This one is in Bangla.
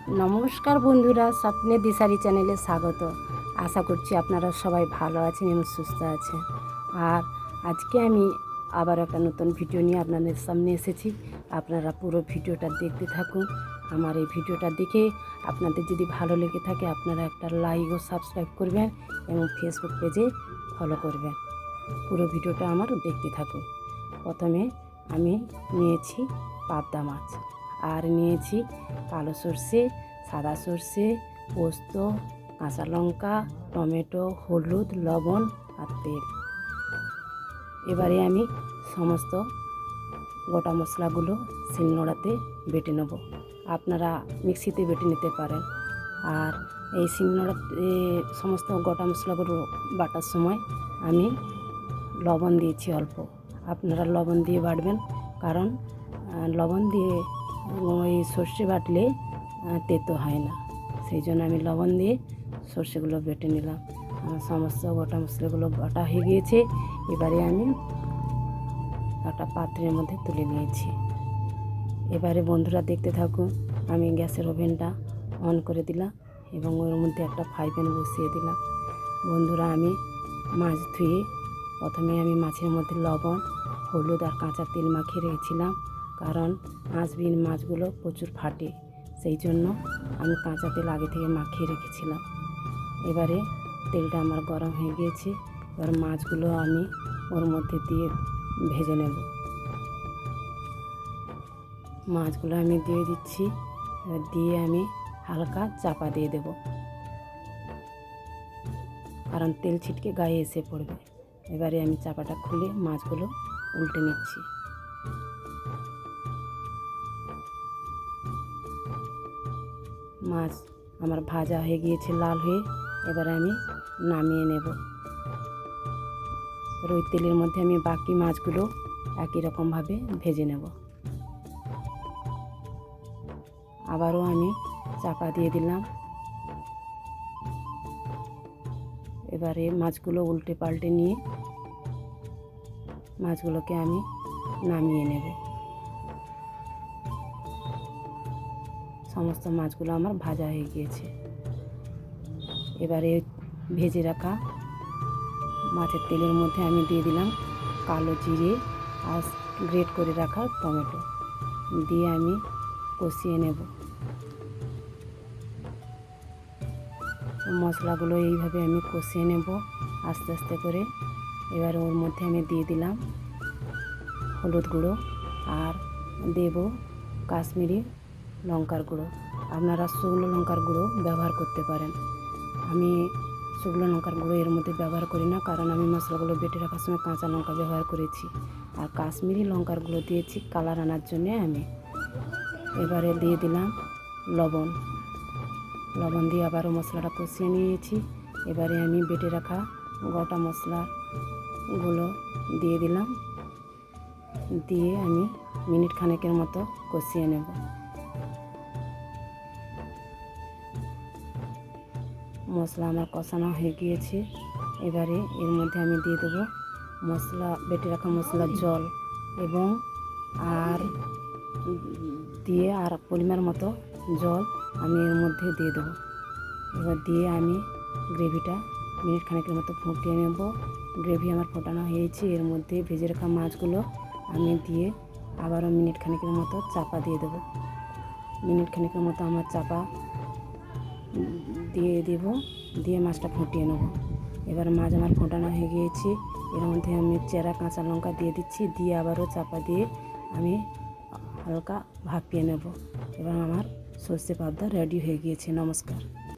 নমস্কার বন্ধুরা, স্বপ্নে দিশারি চ্যানেলে স্বাগত। আশা করছি আপনারা সবাই ভালো আছেন এবং সুস্থ আছেন। আর আজকে আমি আবার একটা নতুন ভিডিও নিয়ে আপনাদের সামনে এসেছি। আপনারা পুরো ভিডিওটা দেখতে থাকুন। আমার এই ভিডিওটা দেখে আপনাদের যদি ভালো লেগে থাকে আপনারা একটা লাইক ও সাবস্ক্রাইব করবেন এবং ফেসবুক পেজে ফলো করবেন। পুরো ভিডিওটা আমার দেখতে থাকুন। প্রথমে আমি নিয়েছি পাবদা মাছ, আর নিয়েছি কালো সর্ষে, সাদা সর্ষে, পোস্ত, কাঁচা লঙ্কা, টমেটো, হলুদ, লবণ আর তেল। এবারে আমি সমস্ত গোটা মশলাগুলো শিলনোড়াতে বেটে নেব। আপনারা মিক্সিতে বেটে নিতে পারেন। আর এই শিলনোড়াতে সমস্ত গোটা মশলাগুলো বাটার সময় আমি লবণ দিয়েছি অল্প। আপনারা লবণ দিয়ে বাটবেন, কারণ লবণ দিয়ে ওই সর্ষে বাটলে তেতো হয় না। সেই জন্য আমি লবণ দিয়ে সর্ষেগুলো বেটে নিলাম। আমার সমস্ত গোটা মশলাগুলো বাটা হয়ে গিয়েছে। এবারে আমি একটা পাত্রের মধ্যে তুলে নিয়েছি। এবারে বন্ধুরা দেখতে থাকুন। আমি গ্যাসের ওভেনটা অন করে দিলাম এবং ওর মধ্যে একটা ফ্রাই প্যান বসিয়ে দিলাম। বন্ধুরা, আমি মাছ ধুয়ে প্রথমে আমি মাছের মধ্যে লবণ, হলুদ আর কাঁচা তেল মাখিয়ে রেখেছিলাম, কারণ আঁশবিহীন মাছগুলো প্রচুর ফাটে। সেই জন্য আমি কাঁচা তেল আগে থেকে মাখিয়ে রেখেছিলাম। এবারে তেলটা আমার গরম হয়ে গিয়েছে। এবার মাছগুলো আমি ওর মধ্যে দিয়ে ভেজে নেব। মাছগুলো আমি দিয়ে দিচ্ছি। এবার দিয়ে আমি হালকা চাপা দিয়ে দেব, কারণ তেল ছিটকে গায়ে এসে পড়বে। এবারে আমি চাপাটা খুলে মাছগুলো উল্টে নিচ্ছি। মাছ আমার ভাজা হয়ে গিয়েছে লাল হয়ে। এবারে আমি নামিয়ে নেব। ওই তেলের মধ্যে আমি বাকি মাছগুলো একই রকমভাবে ভেজে নেব। আবারও আমি চাপা দিয়ে দিলাম। এবারে মাছগুলো উল্টে পাল্টে নিয়ে মাছগুলোকে আমি নামিয়ে নেব। সমস্ত মাছগুলো আমার ভাজা হয়ে গিয়েছে। এবারে ভেজে রাখা মাছের তেলের মধ্যে আমি দিয়ে দিলাম কালো জিরে আর গ্রেট করে রাখা টমেটো, দিয়ে আমি কষিয়ে নেব। মশলাগুলো এইভাবে আমি কষিয়ে নেব আস্তে আস্তে করে। এবার ওর মধ্যে আমি দিয়ে দিলাম হলুদ গুঁড়ো আর দেব কাশ্মীরি লঙ্কার গুঁড়ো। আপনারা শুকনো লঙ্কার গুঁড়ো ব্যবহার করতে পারেন। আমি শুকনো লঙ্কার গুঁড়ো এর মধ্যে ব্যবহার করি না, কারণ আমি মশলাগুলো বেটে রাখার সময় কাঁচা লঙ্কা ব্যবহার করেছি। আর কাশ্মীরি লঙ্কার গুঁড়ো দিয়েছি কালার আনার জন্যে আমি। এবারে দিয়ে দিলাম লবণ। লবণ দিয়ে আবারও মশলাটা কষিয়ে নিয়েছি। এবারে আমি বেটে রাখা গোটা মশলাগুলো দিয়ে দিলাম, দিয়ে আমি মিনিট খানেকের মতো কষিয়ে নেব। মশলা আমার কষানো হয়ে গিয়েছে। এবারে এর মধ্যে আমি দিয়ে দেবো বেটে রাখা মশলার জল এবং আর পরিমাণ মতো জল আমি এর মধ্যে দিয়ে দেবো। এবার দিয়ে আমি গ্রেভিটা মিনিট খানেকের মতো ফুটিয়ে নেব। গ্রেভি আমার ফোটানো হয়েছে। এর মধ্যে ভেজে রাখা মাছগুলো আমি দিয়ে আবারও মিনিট খানেকের মতো চাপা দিয়ে দেবো। মিনিট খানেকের মতো আমার চাপা দিয়ে দেব, দিয়ে মাছটা ফুটিয়ে নেব। এবার মাছ আমার ফোটানো হয়ে গিয়েছে। এর মধ্যে আমি চেরা কাঁচা লঙ্কা দিয়ে দিচ্ছি, দিয়ে আবারও চাপা দিয়ে আমি হালকা ভাপিয়ে নেব। এবার আমার সর্ষে পাবদা রেডি হয়ে গিয়েছে। নমস্কার।